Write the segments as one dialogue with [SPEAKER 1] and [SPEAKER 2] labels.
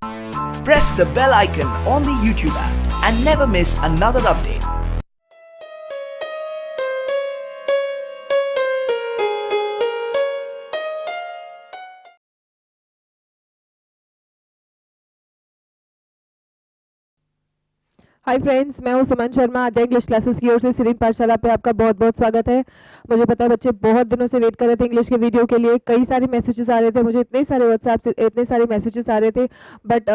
[SPEAKER 1] Press the bell icon on the YouTube app and never miss another update.
[SPEAKER 2] Hi friends, मैं हूं सुमन शर्मा। आद्या English classes की ओर से सिरीन पाठशाला पे आपका बहुत बहुत स्वागत है। मुझे पता है बच्चे बहुत दिनों से वेट कर रहे थे इंग्लिश के वीडियो के लिए। कई सारे मैसेजेस आ रहे थे मुझे, इतने सारे व्हाट्सएप से इतने सारे मैसेजेस आ रहे थे, बट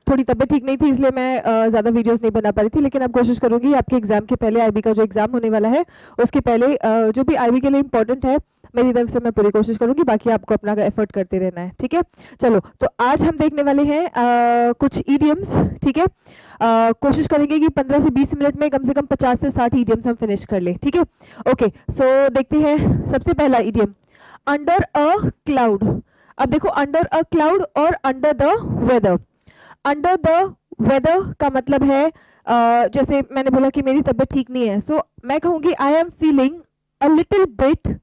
[SPEAKER 2] थोड़ी तबीयत ठीक नहीं थी, इसलिए मैं ज़्यादा वीडियोस नहीं बना पा रही थी। लेकिन अब कोशिश करूंगी आपके एग्जाम के पहले, आईबी का जो एग्जाम होने वाला है उसके पहले जो भी आईबी के लिए इंपॉर्टेंट है मेरी तरफ से मैं पूरी कोशिश करूंगी। बाकी आपको अपना एफर्ट करते रहना है, ठीक है। चलो, तो आज हम देखने वाले हैं कुछ ईडियम्स, ठीक है। कोशिश करेंगे कि 15 से 20 मिनट में कम से कम 50 से 60 ईडियम्स हम फिनिश कर लें, ठीक है। ओके, सो देखते हैं सबसे पहला ईडियम, अंडर अ क्लाउड। अब देखो, अंडर अ क्लाउड और under the weather. Under the weather का मतलब है जैसे मैंने बोला कि मेरी तबीयत ठीक नहीं है, सो मैं कहूंगी I am feeling a little bit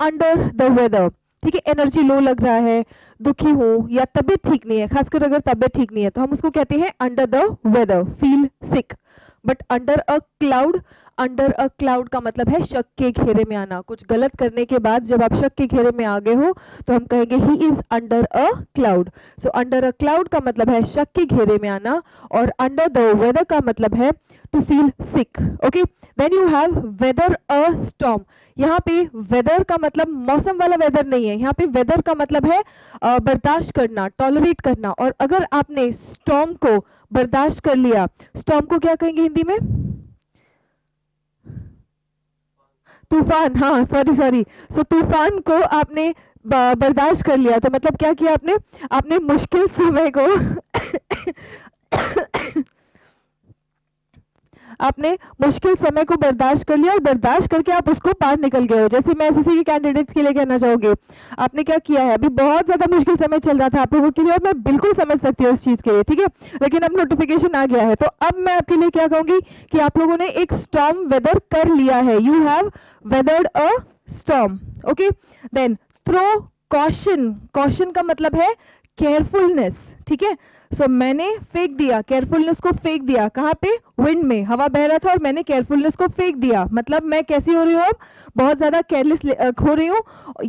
[SPEAKER 2] under the weather, ठीक है। एनर्जी लो लग रहा है, दुखी हूँ या तबीयत ठीक नहीं है, खासकर अगर तबीयत ठीक नहीं है तो हम उसको कहते हैं under the weather, feel sick. But under a cloud, under a cloud का मतलब है शक के घेरे में आना। कुछ गलत करने के बाद जब आप शक के घेरे में आ गए हो तो हम कहेंगे he is under a cloud. So under a cloud का मतलब है शक के घेरे में आना, और अंडर द वेदर का मतलब है to feel sick. Okay, then you have weather a storm. यहाँ पे वेदर का मतलब मौसम वाला वेदर नहीं है, यहाँ पे वेदर का मतलब है बर्दाश्त करना, टॉलरेट करना। और अगर आपने स्टॉर्म को बर्दाश्त कर लिया, स्टॉर्म को क्या कहेंगे हिंदी में? तूफान, हाँ, सॉरी सॉरी। सो तूफान को आपने बर्दाश्त कर लिया तो मतलब क्या किया आपने? आपने मुश्किल समय को आपने मुश्किल समय को बर्दाश्त कर लिया और बर्दाश्त करके आप उसको पार निकल गए हो। जैसे मैं एसएससी के कैंडिडेट्स के लिए कहना चाहूंगी, आपने क्या किया है, अभी बहुत ज्यादा मुश्किल समय चल रहा था आप लोगों के लिए और मैं बिल्कुल समझ सकती हूँ इस चीज के लिए, ठीक है। लेकिन अब नोटिफिकेशन आ गया है तो अब मैं आपके लिए क्या कहूंगी कि आप लोगों ने एक स्टॉर्म वेदर कर लिया है, you have weathered a storm. Okay, then throw caution. Caution का मतलब है केयरफुलनेस, ठीक है। सो मैंने फेंक दिया, केयरफुलनेस को फेंक दिया, कहाँ पे? विंड में, हवा बह रहा था और मैंने केयरफुलनेस को फेंक दिया। मतलब मैं कैसी हो रही हूँ अब? बहुत ज्यादा केयरलेस हो रही हूँ।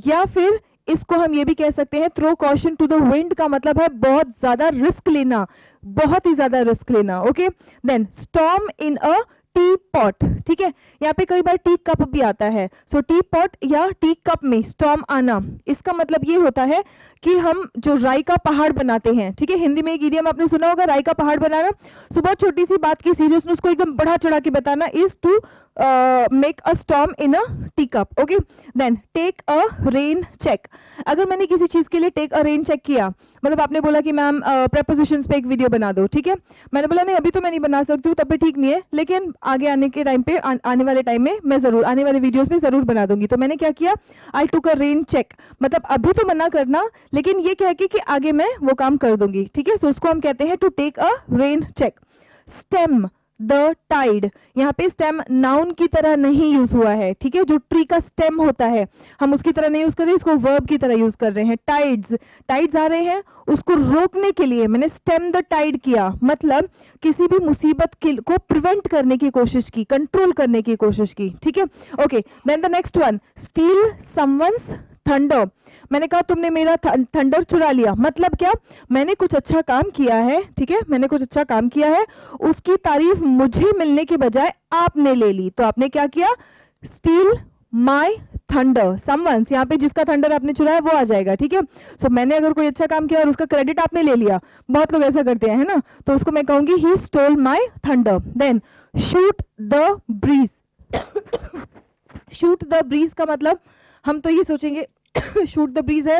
[SPEAKER 2] या फिर इसको हम ये भी कह सकते हैं, throw caution to the wind का मतलब है बहुत ज्यादा रिस्क लेना, बहुत ही ज्यादा रिस्क लेना। Okay, then storm in a teapot, ठीक है। यहाँ पे कई बार टी कप भी आता है, सो टी पॉट या टी कप में स्टॉर्म आना, इसका मतलब ये होता है कि हम जो राई का पहाड़ बनाते हैं, ठीक है। हिंदी में एक इडियम आपने सुना होगा, राई का पहाड़ बनाना। सो बहुत छोटी सी बात की सीरियसनेस को एकदम बढ़ा चढ़ा के बताना is to make a storm in a teacup. Okay, then take a rain check. अगर मैंने किसी चीज के लिए टेक अ रेन चेक किया, मतलब आपने बोला कि मैम प्रेपोजिशंस पे एक वीडियो बना दो, ठीक है। मैंने बोला नहीं अभी तो मैं नहीं बना सकती हूँ, तब भी ठीक नहीं है, लेकिन आगे आने के टाइम पे आने वाले टाइम में मैं जरूर, आने वाले वीडियोस में जरूर बना दूंगी। तो मैंने क्या किया, आई टुक अ रेन चेक, मतलब अभी तो मना करना, लेकिन ये कह के कि आगे मैं वो काम कर दूंगी, ठीक है। सो उसको हम कहते हैं to take a rain check. Stem the tide, यहाँ पे स्टेम नाउन की तरह नहीं यूज हुआ है, ठीक है। जो ट्री का स्टेम होता है हम उसकी तरह नहीं यूज कर रहे, इसको वर्ब की तरह यूज कर रहे हैं। टाइड्स, टाइड्स आ रहे हैं, उसको रोकने के लिए मैंने स्टेम द टाइड किया, मतलब किसी भी मुसीबत को प्रिवेंट करने की कोशिश की, कंट्रोल करने की कोशिश की, ठीक है। Okay, then the next one, steal someone's thunder. मैंने कहा तुमने मेरा थंडर चुरा लिया, मतलब क्या? मैंने कुछ अच्छा काम किया है, ठीक है, मैंने कुछ अच्छा काम किया है, उसकी तारीफ मुझे मिलने के बजाय आपने ले ली, तो आपने क्या किया? स्टील माई थंडर, समवंस, यहाँ पे जिसका थंडर आपने चुराया वो आ जाएगा, ठीक है। सो मैंने अगर कोई अच्छा काम किया और उसका क्रेडिट आपने ले लिया, बहुत लोग ऐसा करते हैं, है ना, तो उसको मैं कहूंगी he stole my thunder. Then shoot the breeze. Shoot the breeze का मतलब हम तो ये सोचेंगे शूट द ब्रीज है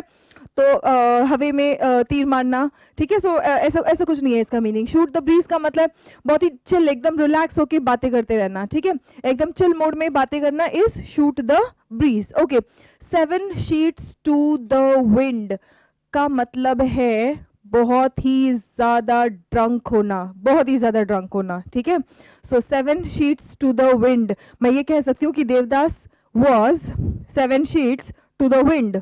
[SPEAKER 2] तो हवे में तीर मारना, ठीक है। सो ऐसा ऐसा कुछ नहीं है इसका मीनिंग। शूट द ब्रीज का मतलब बहुत ही चिल, एकदम रिलैक्स होके बातें करते रहना, ठीक है, एकदम चिल मोड में बातें करना is shoot the breeze. Okay, 7 sheets to the wind का मतलब है बहुत ही ज्यादा ड्रंक होना, बहुत ही ज्यादा ड्रंक होना, ठीक है। So 7 sheets to the wind, मैं ये कह सकती हूँ कि Devdas was 7 sheets to the wind,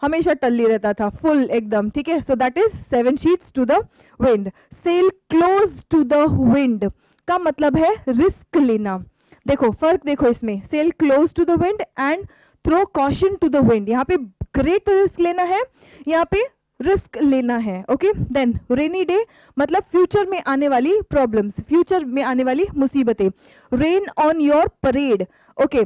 [SPEAKER 2] हमेशा टल्ली रहता था, फुल एकदम, ठीक है। So that is 7 sheets to the wind. Sail close to the wind का मतलब है रिस्क लेना। देखो फर्क देखो इसमें, sail close to the wind and throw caution to the wind. यहाँ पे ग्रेट रिस्क लेना है, यहाँ पे रिस्क लेना है। ओके, देन रेनी डे मतलब फ्यूचर में आने वाली प्रॉब्लम्स, फ्यूचर में आने वाली मुसीबतें। Rain on your parade. Okay,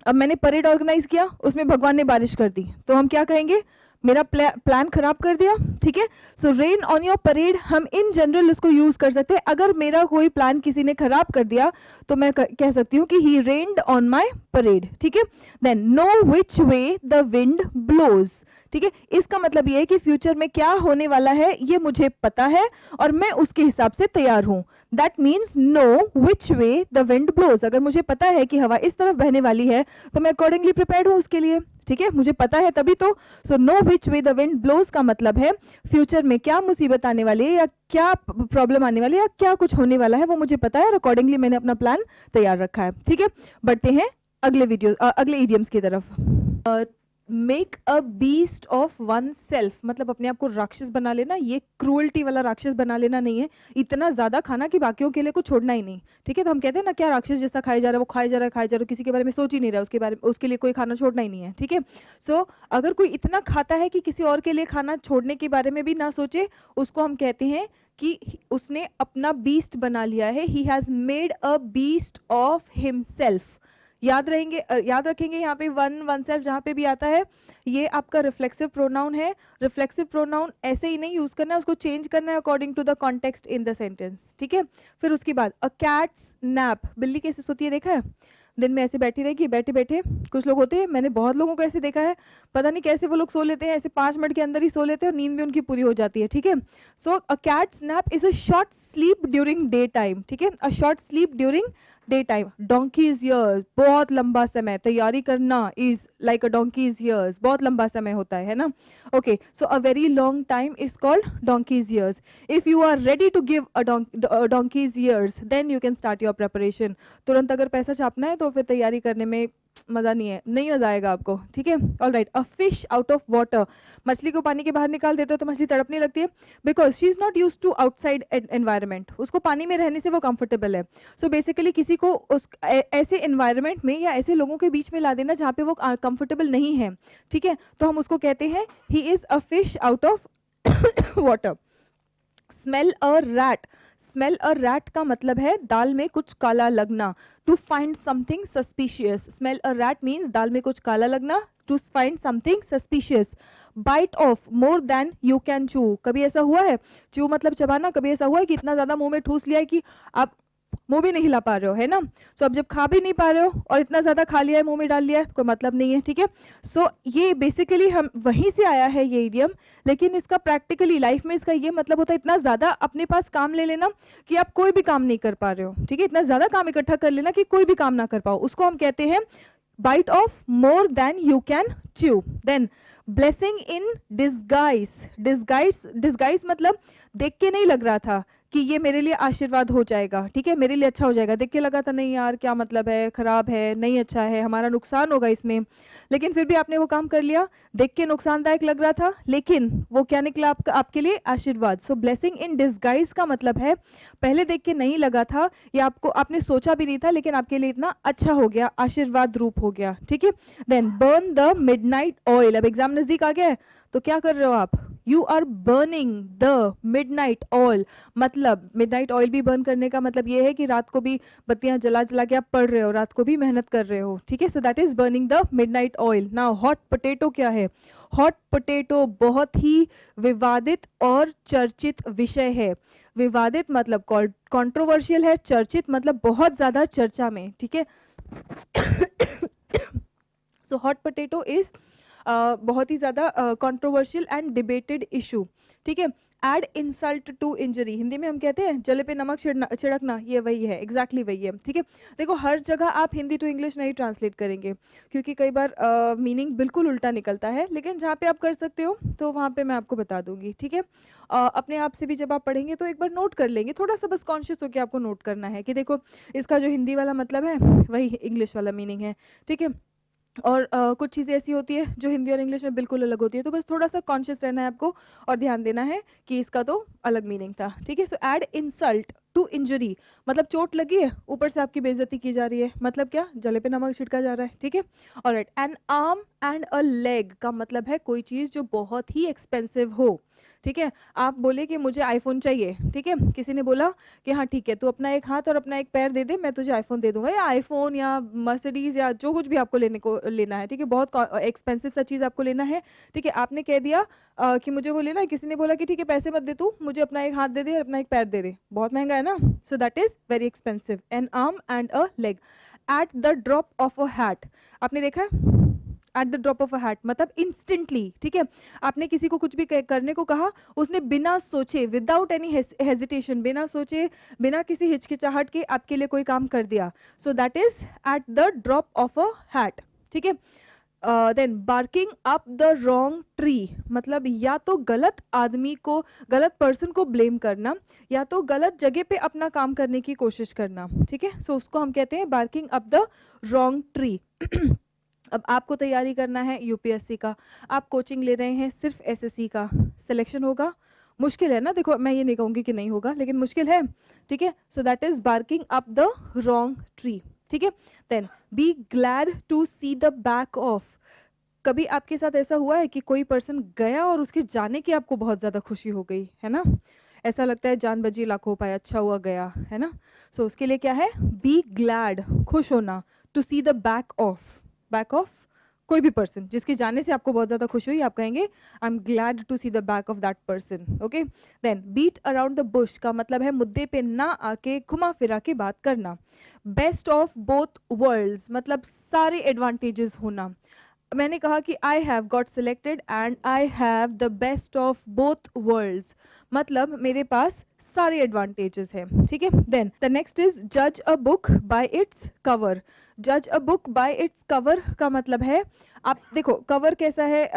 [SPEAKER 2] अब मैंने परेड ऑर्गेनाइज किया, उसमें भगवान ने बारिश कर दी, तो हम क्या कहेंगे, मेरा प्लान खराब कर दिया, ठीक है। सो रेन ऑन योर परेड हम इन जनरल इसको यूज कर सकते हैं। अगर मेरा कोई प्लान किसी ने खराब कर दिया तो मैं कह सकती हूँ कि ही रेन्ड ऑन माई परेड, ठीक है। Then know which way the wind blows, ठीक है। इसका मतलब ये है कि फ्यूचर में क्या होने वाला है ये मुझे पता है और मैं उसके हिसाब से तैयार हूं। That means know which way the wind blows. अगर मुझे पता है कि हवा इस तरफ बहने वाली है तो मैं अकॉर्डिंगली प्रिपेयर्ड हूं उसके लिए, ठीक है, मुझे पता है तभी तो। So know which way the wind blows का मतलब है फ्यूचर में क्या मुसीबत आने वाली है या क्या प्रॉब्लम आने वाली है या क्या कुछ होने वाला है वो मुझे पता है और अकॉर्डिंगली मैंने अपना प्लान तैयार रखा है, ठीक है। बढ़ते हैं अगले इडियम्स की तरफ। Make a beast of one self मतलब अपने आप को राक्षस बना लेना। ये क्रूअल्टी वाला राक्षस बना लेना नहीं है, इतना ज्यादा खाना कि बाकियों के लिए कुछ छोड़ना ही नहीं, ठीक है। तो हम कहते हैं ना क्या राक्षस जैसा खाया जा रहा है, वो खाया जा रहा है, खाया जा रहा है, किसी के बारे में सोच ही नहीं रहा, उसके बारे में उसके लिए कोई खाना छोड़ना ही नहीं है, ठीक है। सो अगर कोई इतना खाता है कि किसी और के लिए खाना छोड़ने के बारे में भी ना सोचे, उसको हम कहते हैं कि उसने अपना बीस्ट बना लिया है। He has made a beast of himself. याद रखेंगे यहाँ पे वन सेल्फ जहाँ पे भी आता है ये आपका रिफ्लेक्सिव प्रोनाउन है। रिफ्लेक्सिव प्रोनाउन ऐसे ही नहीं यूज करना है, उसको चेंज करना है according to the context in the sentence, ठीक है। फिर उसके बाद अ कैट्स नैप, बिल्ली कैसे सोती है देखा है, दिन में ऐसे बैठी रहेगी, बैठे बैठे। कुछ लोग होते हैं, मैंने बहुत लोगों को ऐसे देखा है, पता नहीं कैसे वो लोग सो लेते हैं, ऐसे 5 मिनट के अंदर ही सो लेते हैं और नींद भी उनकी पूरी हो जाती है, ठीक है। So a cat's nap is a short sleep during day time, ठीक है, a short sleep during day time. Donkey's years बहुत लंबा समय, तैयारी करना is like a donkey's years, बहुत लंबा समय होता है ना। Okay, so a very long time is called donkey's years. If you are ready to give a donkey's years then you can start your preparation. तुरंत अगर पैसा छापना है तो फिर तैयारी करने में मजा नहीं मजा आएगा आपको, ठीक है। All right, a fish out of water, मछली को पानी के बाहर निकाल देते हो तो मछली तड़पने लगती है because she is not use to outside environment, उसको पानी में रहने से वो कंफर्टेबल है। सो बेसिकली किसी को उस ऐसे एनवायरमेंट में या ऐसे लोगों के बीच में ला देना जहाँ पे वो कंफर्टेबल नहीं है, ठीक है, तो हम उसको कहते हैं he is a fish out of water. Smell a rat, smell a rat का मतलब है दाल में कुछ काला लगना। To find something suspicious, smell a rat means दाल में कुछ काला लगना, to find something suspicious. Bite off more than you can chew, कभी ऐसा हुआ है, चू मतलब चबाना, कभी ऐसा हुआ है कि इतना ज्यादा मुंह में ठूस लिया है कि आप मुंह भी नहीं हिला पा रहे हो, है ना। सो अब जब खा भी नहीं पा रहे हो और इतना ज्यादा खा लिया है, मुंह में डाल लिया है, कोई मतलब नहीं है, ठीक है। सो ये बेसिकली हम वहीं से आया है ये इडियम, लेकिन इसका प्रैक्टिकली लाइफ में इसका ये मतलब होता है इतना ज्यादा अपने पास काम ले लेना कि आप कोई भी काम नहीं कर पा रहे हो, ठीक है, इतना ज्यादा काम इकट्ठा कर लेना कि कोई भी काम ना कर पाओ, उसको हम कहते हैं bite off more than you can chew. Then blessing in disguise, disguise मतलब देख के नहीं लग रहा था कि ये मेरे लिए आशीर्वाद हो जाएगा, ठीक है, मेरे लिए अच्छा हो जाएगा, देख के लगा था नहीं यार क्या मतलब है, खराब है, नहीं अच्छा है, हमारा नुकसान होगा इसमें, लेकिन फिर भी आपने वो काम कर लिया, देख के नुकसानदायक लग रहा था लेकिन वो क्या निकला आपके लिए आशीर्वाद। सो ब्लेसिंग इन डिस्गाइज का मतलब है पहले देख के नहीं लगा था या आपको आपने सोचा भी नहीं था लेकिन आपके लिए इतना अच्छा हो गया, आशीर्वाद रूप हो गया, ठीक है। Then burn the midnight oil, अब एग्जाम नजदीक आ गया है तो क्या कर रहे हो आप, you are burning the midnight oil, मतलब मिडनाइट ऑयल भी बर्न करने का मतलब ये है कि रात को भी बत्तियां जला जला के आप पढ़ रहे हो, रात को भी मेहनत कर रहे हो, ठीक है। So that is burning the midnight oil. Now hot potato क्या है, हॉट पोटैटो बहुत ही विवादित और चर्चित विषय है। विवादित मतलब कंट्रोवर्शियल है, चर्चित मतलब बहुत ज्यादा चर्चा में, ठीक है। सो हॉट पोटैटो इज बहुत ही ज्यादा कंट्रोवर्शियल एंड डिबेटेड इशू, ठीक है। Add insult to injury, Hindi में हम कहते हैं जले पे नमक छिड़कना, ये वही है, एग्जैक्टली वही है, ठीक है। देखो हर जगह आप हिंदी टू इंग्लिश नहीं ट्रांसलेट करेंगे क्योंकि कई बार मीनिंग बिल्कुल उल्टा निकलता है, लेकिन जहाँ पे आप कर सकते हो तो वहाँ पे मैं आपको बता दूंगी, ठीक है। अपने आप से भी जब आप पढ़ेंगे तो एक बार नोट कर लेंगे, थोड़ा सा बस कॉन्शियस होकर आपको नोट करना है कि देखो इसका जो हिंदी वाला मतलब है वही इंग्लिश वाला मीनिंग है, ठीक है। और कुछ चीज़ें ऐसी होती है जो हिंदी और इंग्लिश में बिल्कुल अलग होती है, तो बस थोड़ा सा कॉन्शियस रहना है आपको और ध्यान देना है कि इसका तो अलग मीनिंग था, ठीक है। So add insult to injury, मतलब चोट लगी है, ऊपर से आपकी बेइज्जती की जा रही है, मतलब क्या, जले पे नमक छिड़का जा रहा है, ठीक है। Alright, N arm and a leg का मतलब है कोई चीज़ जो बहुत ही एक्सपेंसिव हो, ठीक है। आप बोले कि मुझे आईफोन चाहिए, ठीक है, किसी ने बोला कि हाँ ठीक है, तू अपना एक हाथ और अपना एक पैर दे दे, मैं तुझे आईफोन दे दूंगा, या आईफोन या मर्सिडीज या जो कुछ भी आपको लेना है, ठीक है, बहुत एक्सपेंसिव सा चीज़ आपको लेना है, ठीक है। आपने कह दिया कि मुझे वो लेना है, किसी ने बोला कि ठीक है पैसे मत दे तू, मुझे अपना एक हाथ दे दे और अपना एक पैर दे दे, बहुत महंगा है ना, सो that is very expensive. N arm and a leg. Eight the drop of a hat, आपने देखा है eight the drop of a hat मतलब इंस्टेंटली, ठीक है। आपने किसी को कुछ भी करने को कहा, उसने बिना सोचे, विदाउट एनी हेजिटेशन, बिना सोचे, बिना किसी हिचकिचाहट के आपके लिए कोई काम कर दिया, so that is at the drop of a hat, ठीक है। Then barking up the wrong tree, मतलब या तो गलत आदमी को, गलत पर्सन को ब्लेम करना, या तो गलत जगह पे अपना काम करने की कोशिश करना, ठीक है। सो उसको हम कहते हैं barking up the wrong tree. अब आपको तैयारी करना है यूपीएससी का, आप कोचिंग ले रहे हैं सिर्फ एसएससी का, सिलेक्शन होगा, मुश्किल है ना, देखो मैं ये नहीं कहूँगी कि नहीं होगा, लेकिन मुश्किल है, ठीक है। So that is barking up the wrong tree, ठीक है। Then be glad to see the back of, कभी आपके साथ ऐसा हुआ है कि कोई पर्सन गया और उसके जाने की आपको बहुत ज्यादा खुशी हो गई है ना, ऐसा लगता है जान बची लाखों पाए, अच्छा हुआ गया, है ना। सो उसके लिए क्या है, बी ग्लैड, खुश होना, to see the back of कोई भी पर्सन जिसके जाने से आपको बहुत ज्यादा खुशी हुई, आप कहेंगे I am glad to see the back of that person, okay. Then beat around the bush का मतलब है मुद्दे पे ना आके घुमा फिरा के बात करना। बेस्ट ऑफ बोथ वर्ल्ड्स मतलब सारे एडवांटेजेस होना, मैंने कहा कि I have got selected and I have the best of both worlds, मतलब मेरे पास सारे एडवांटेजेस हैं, ठीक है। देन द नेक्स्ट इज जज a book by its cover. जज a book by its cover का मतलब है, आप देखो कवर कैसा है,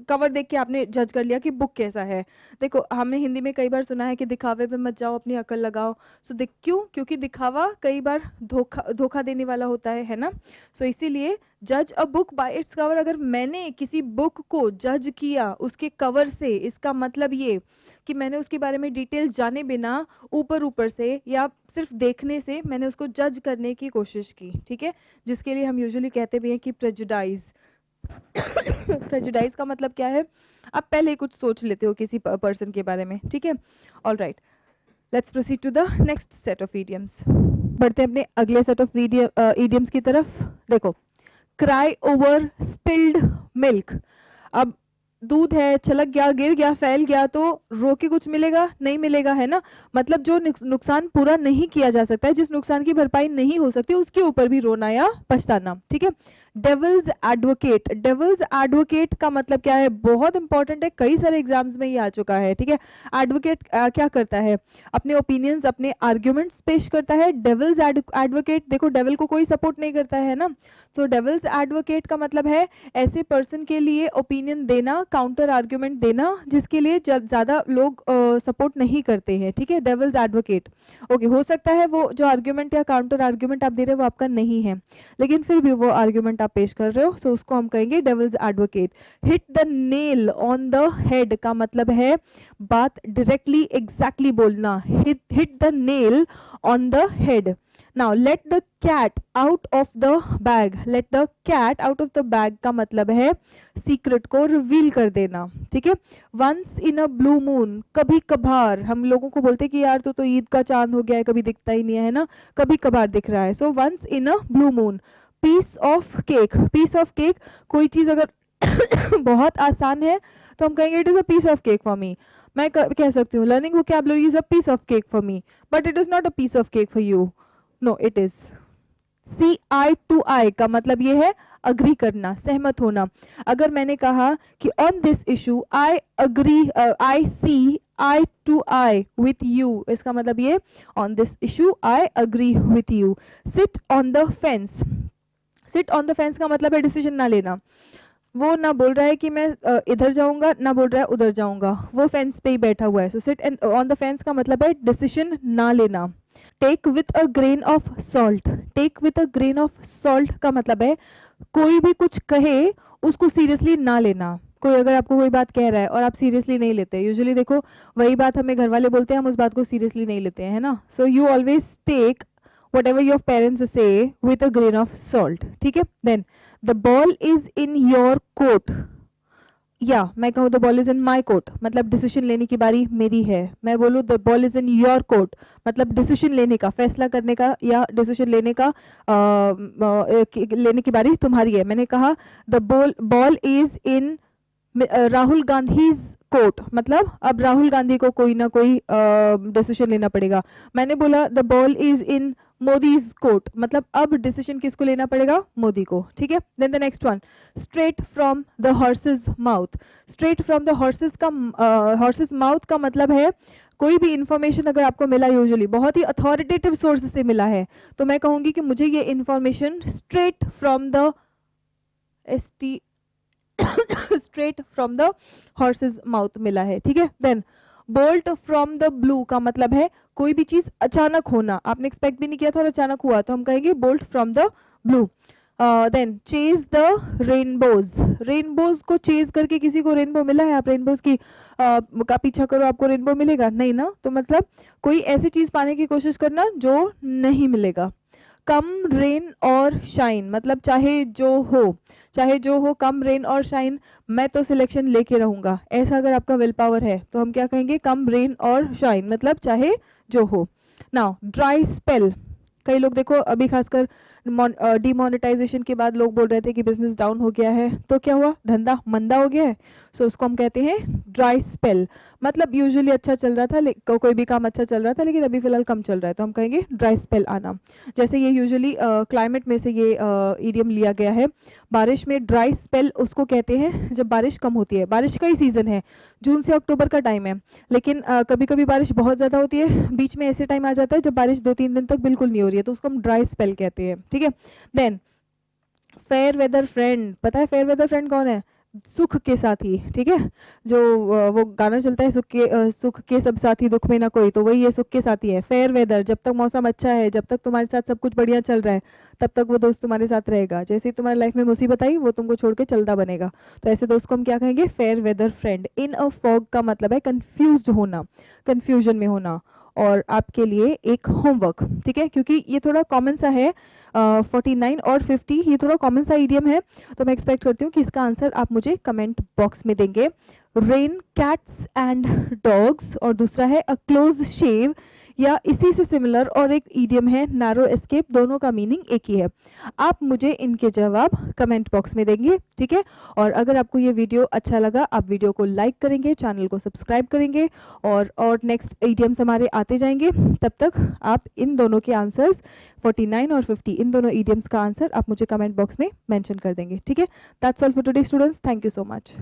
[SPEAKER 2] कवर देख के आपने जज कर लिया कि बुक कैसा है। देखो हमने हिंदी में कई बार सुना है कि दिखावे पे मत जाओ, अपनी अकल लगाओ। सो देख क्यों, क्योंकि दिखावा कई बार धोखा देने वाला होता है ना। सो इसीलिए जज a book by its cover, अगर मैंने किसी बुक को जज किया उसके कवर से, इसका मतलब ये कि मैंने उसके बारे में डिटेल जाने बिना ऊपर ऊपर से या सिर्फ देखने से मैंने उसको जज करने की कोशिश की, ठीक है, जिसके लिए हम यूजुअली कहते भी हैं कि प्रेजुडाइज। प्रेजुडाइज का मतलब क्या है, आप पहले ही कुछ सोच लेते हो किसी पर्सन के बारे में, ठीक है। All right, let's proceed to the next set of idioms. बढ़ते हैं अपने अगले सेट ऑफ ईडियम्स की तरफ। देखो, क्राई ओवर स्पिल्ड मिल्क, अब दूध है, छलक गया, गिर गया, फैल गया, तो रो के कुछ मिलेगा नहीं मिलेगा, है ना। मतलब जो नुकसान पूरा नहीं किया जा सकता है, जिस नुकसान की भरपाई नहीं हो सकती, उसके ऊपर भी रोना या पछताना, ठीक है। डेविल्स एडवोकेट, डेविल्स एडवोकेट का मतलब क्या है, बहुत इंपॉर्टेंट है, कई सारे एग्जाम्स में ये आ चुका है, ठीक है। एडवोकेट क्या करता है, अपने ओपिनियंस, अपने आर्ग्यूमेंट्स पेश करता है। डेविल्स एडवोकेट, देखो डेविल को कोई सपोर्ट नहीं करता है ना, सो डेविल्स एडवोकेट का मतलब है ऐसे पर्सन के लिए ओपिनियन देना, काउंटर आर्ग्यूमेंट देना जिसके लिए ज्यादा लोग सपोर्ट नहीं करते हैं, ठीक है, डेविल्स एडवोकेट। ओके, हो सकता है वो जो आर्ग्यूमेंट या काउंटर आर्ग्यूमेंट आप दे रहे हो वो आपका नहीं है, लेकिन फिर भी वो आर्ग्यूमेंट आप पेश कर रहे हो, सो उसको हम कहेंगे devil's advocate. Hit the nail on the head का मतलब है बात डायरेक्टली एग्जैक्टली बोलना, hit the nail on the head. Now let the cat out of the bag, let the cat out of the bag का मतलब है secret को reveal कर देना, ठीक है। Once in a blue moon, कभी कभार, हम लोगों को बोलते हैं कि यार तो ईद का चांद हो गया है, कभी दिखता ही नहीं है ना, कभी कभार दिख रहा है, so once in a blue moon. Piece of cake, piece of cake, कोई चीज अगर बहुत आसान है तो हम कहेंगे it is a piece of cake for me, मैं कह सकती हूँ learning vocabulary is a piece of cake for me, but it is not a piece of cake for you, no it is. See eye to eye का मतलब ये है agree करना, सहमत होना। अगर मैंने कहा कि on this issue I agree, I see eye to eye with you, इसका मतलब ये on this issue I agree with you. Sit on the fence, sit on the fence का मतलब है डिसीजन ना लेना, वो ना बोल रहा है कि मैं इधर जाऊंगा, ना बोल रहा है उधर जाऊंगा, वो फेंस पे ही बैठा हुआ है, so sit on the fence का मतलब है डिसीजन ना लेना। Take with a grain of salt, take with a grain of salt का मतलब है कोई भी कुछ कहे उसको सीरियसली ना लेना। कोई अगर आपको कोई बात कह रहा है और आप सीरियसली नहीं लेते, यूजुअली देखो वही बात हमें घर वाले बोलते हैं, हम उस बात को सीरियसली नहीं लेते हैं, है ना। सो you always take whatever your parents say with a grain of salt, ठीक है। Then the ball is in your court, या मैं कहूँ the ball is in my court, मतलब डिसीजन लेने की बारी मेरी है। मैं बोलूँ the ball is in your court, मतलब डिसीजन लेने का, फैसला करने का या डिसीजन लेने का लेने की बारी तुम्हारी है। मैंने कहा the ball is in Rahul Gandhi's court, मतलब अब राहुल गांधी को कोई ना कोई डिसीजन लेना पड़ेगा। मैंने बोला the ball is in Modi's court, मतलब अब डिसीजन किसको लेना पड़ेगा, मोदी को, ठीक है। Then the next one, straight from the horse's mouth. Straight from the horse's का हॉर्सेस माउथ का मतलब है कोई भी इंफॉर्मेशन अगर आपको मिला, यूजुअली बहुत ही अथॉरिटेटिव सोर्स से मिला है, तो मैं कहूंगी कि मुझे ये information straight from the straight from the horse's mouth मिला है, ठीक है। Then bolt from the blue का मतलब है कोई भी चीज अचानक होना, आपने एक्सपेक्ट भी नहीं किया था और अचानक हुआ, तो हम कहेंगे bolt from the blue. Then chase the rainbows. Rainbows को चेज करके किसी को रेनबो मिला है, आप रेनबोज की का पीछा करो आपको रेनबो मिलेगा नहीं ना, तो मतलब कोई ऐसी चीज पाने की कोशिश करना जो नहीं मिलेगा। कम रेन और शाइन, मतलब चाहे जो हो कम रेन और शाइन, मैं तो सिलेक्शन लेके रहूंगा, ऐसा अगर आपका विल पावर है तो हम क्या कहेंगे, कम रेन और शाइन, मतलब चाहे जो हो। नाउ ड्राई स्पेल, कई लोग देखो अभी खासकर डिमोनेटाइजेशन के बाद लोग बोल रहे थे कि बिजनेस डाउन हो गया है, तो क्या हुआ, धंधा मंदा हो गया है, सो उसको हम कहते हैं ड्राई स्पेल। मतलब यूजुअली अच्छा चल रहा था, कोई भी काम अच्छा चल रहा था लेकिन अभी फिलहाल कम चल रहा है, तो हम कहेंगे ड्राई स्पेल आना। जैसे ये यूजुअली क्लाइमेट में से ये इडियम लिया गया है। बारिश में ड्राई स्पेल उसको कहते हैं जब बारिश कम होती है, बारिश का ही सीजन है, जून से अक्टूबर का टाइम है, लेकिन कभी कभी बारिश बहुत ज़्यादा होती है, बीच में ऐसे टाइम आ जाता है जब बारिश 2-3 दिन तक बिल्कुल नहीं हो रही है, तो उसको हम ड्राई स्पेल कहते हैं, ठीक है। देन फेयर वेदर फ्रेंड, पता है फेयर वेदर फ्रेंड कौन है, सुख के साथी, ठीक है। जो वो गाना चलता है सुख के सब साथी दुख में ना कोई, तो वही ये सुख के साथी है। फेयर वेदर, जब तक मौसम अच्छा है, जब तक तुम्हारे साथ सब कुछ बढ़िया चल रहा है, तब तक वो दोस्त तुम्हारे साथ रहेगा, जैसे ही तुम्हारी लाइफ में मुसीबत आई वो तुमको छोड़ के चलता बनेगा, तो ऐसे दोस्त को हम क्या कहेंगे, फेयर वेदर फ्रेंड। इन अ फॉग का मतलब है कंफ्यूज्ड होना, कंफ्यूजन में होना। और आपके लिए एक होमवर्क, ठीक है, क्योंकि ये थोड़ा कॉमन सा है, 49 और 50 ये थोड़ा कॉमन सा इडियम है, तो मैं एक्सपेक्ट करती हूँ कि इसका आंसर आप मुझे कमेंट बॉक्स में देंगे। रेन कैट्स एंड डॉग्स, और दूसरा है अ क्लोज शेव, या इसी से सिमिलर और एक इडियम है नैरो एस्केप, दोनों का मीनिंग एक ही है। आप मुझे इनके जवाब कमेंट बॉक्स में देंगे, ठीक है। और अगर आपको ये वीडियो अच्छा लगा, आप वीडियो को लाइक करेंगे, चैनल को सब्सक्राइब करेंगे, और नेक्स्ट इडियम्स हमारे आते जाएंगे। तब तक आप इन दोनों के आंसर्स 49 और 50, इन दोनों इडियम्स का आंसर आप मुझे कमेंट बॉक्स में मेंशन कर देंगे, ठीक है। That's all for today students, thank you so much.